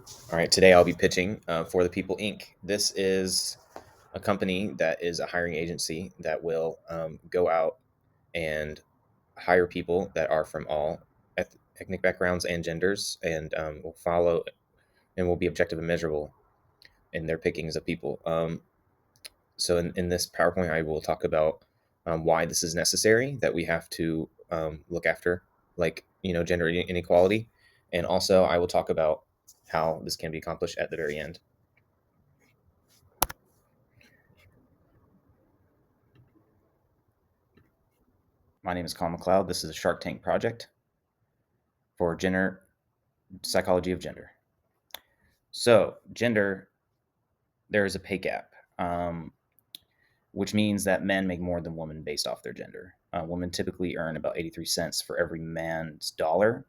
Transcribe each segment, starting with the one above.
All right, today I'll be pitching For the People Inc. This is a company that is a hiring agency that will go out and hire people that are from all ethnic backgrounds and genders, and will follow and will be objective and measurable in their pickings of people. So in this PowerPoint, I will talk about why this is necessary, that we have to look after, gender inequality, and also I will talk about how this can be accomplished at the very end. My name is Colin McLeod. This is a Shark Tank project for gender psychology of gender. So, gender, there is a pay gap, which means that men make more than women based off their gender. Women typically earn about 83 cents for every man's dollar.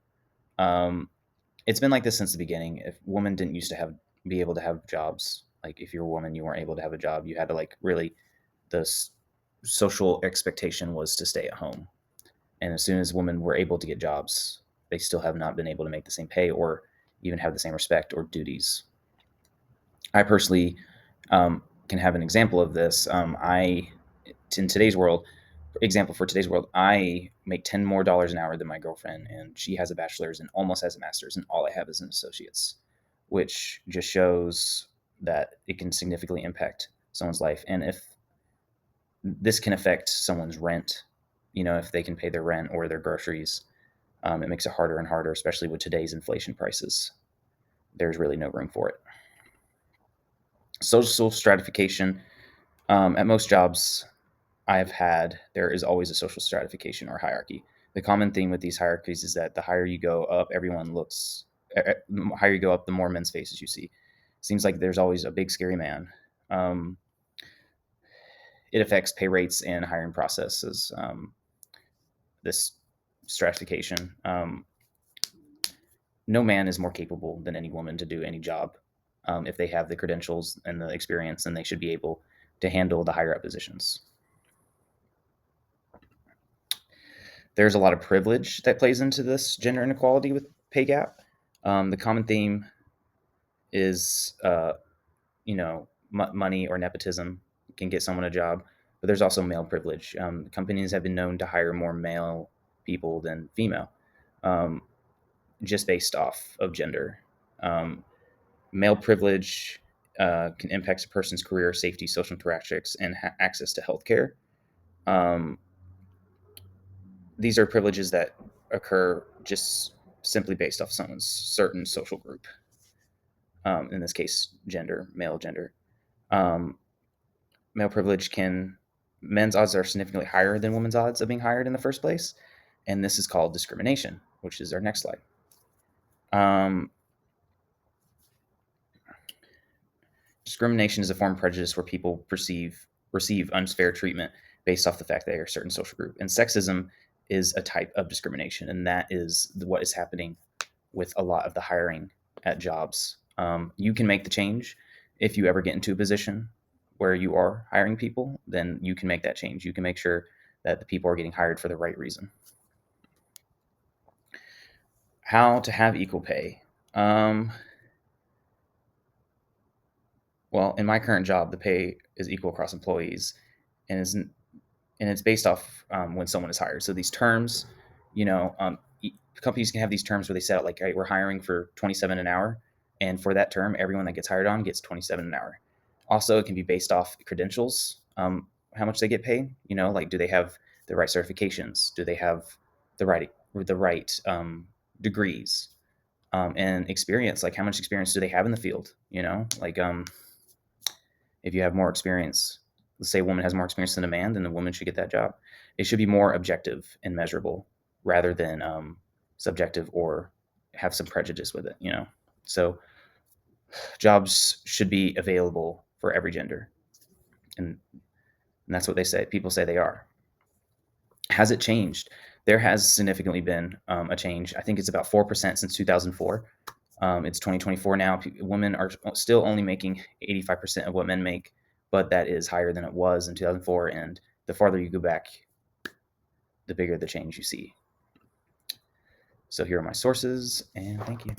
It's been like this since the beginning. If women didn't used to be able to have jobs, like if you're a woman, you weren't able to have a job. You had to really the social expectation was to stay at home. And as soon as women were able to get jobs, they still have not been able to make the same pay or even have the same respect or duties. I personally can have an example of this. In today's world, example for today's world, I make $10 more an hour than my girlfriend, and she has a bachelor's and almost has a master's, and all I have is an associate's, which just shows that it can significantly impact someone's life. And if this can affect someone's rent, if they can pay their rent or their groceries, it makes it harder and harder, especially with today's inflation prices. There's really no room for it. Social stratification. At most jobs I've had, there is always a social stratification or hierarchy. The common theme with these hierarchies is that the higher you go up, the higher you go up, the more men's faces you see. Seems like there's always a big scary man. It affects pay rates and hiring processes. This stratification. No man is more capable than any woman to do any job. If they have the credentials and the experience, then they should be able to handle the higher up positions. There's a lot of privilege that plays into this gender inequality with pay gap. The common theme is, money or nepotism can get someone a job, but there's also male privilege. Companies have been known to hire more male people than female, just based off of gender. Male privilege can impact a person's career, safety, social interactions, and access to healthcare. These are privileges that occur just simply based off someone's certain social group. In this case, male gender. Um, Male privilege men's odds are significantly higher than women's odds of being hired in the first place. And this is called discrimination, which is our next slide. Discrimination is a form of prejudice where people receive unfair treatment based off the fact that they are a certain social group. And sexism is a type of discrimination, and that is what is happening with a lot of the hiring at jobs. You can make the change if you ever get into a position where you are hiring people. Then you can make that change. You can make sure that the people are getting hired for the right reason. How to have equal pay? Well, in my current job, the pay is equal across employees, and it's based off when someone is hired. So these terms, companies can have these terms where they set out like, hey, we're hiring for 27 an hour, and for that term, everyone that gets hired on gets 27 an hour. Also, it can be based off credentials, how much they get paid. Like, do they have the right certifications? Do they have the right degrees and experience? Like, how much experience do they have in the field? If you have more experience, let's say a woman has more experience than a man, then the woman should get that job. It should be more objective and measurable rather than subjective or have some prejudice with it. So jobs should be available for every gender, and that's what they say. People say they are. Has it changed? There has significantly been a change. I think it's about 4% since 2004. It's 2024 now. Women are still only making 85% of what men make, but that is higher than it was in 2004. And the farther you go back, the bigger the change you see. So here are my sources, and thank you.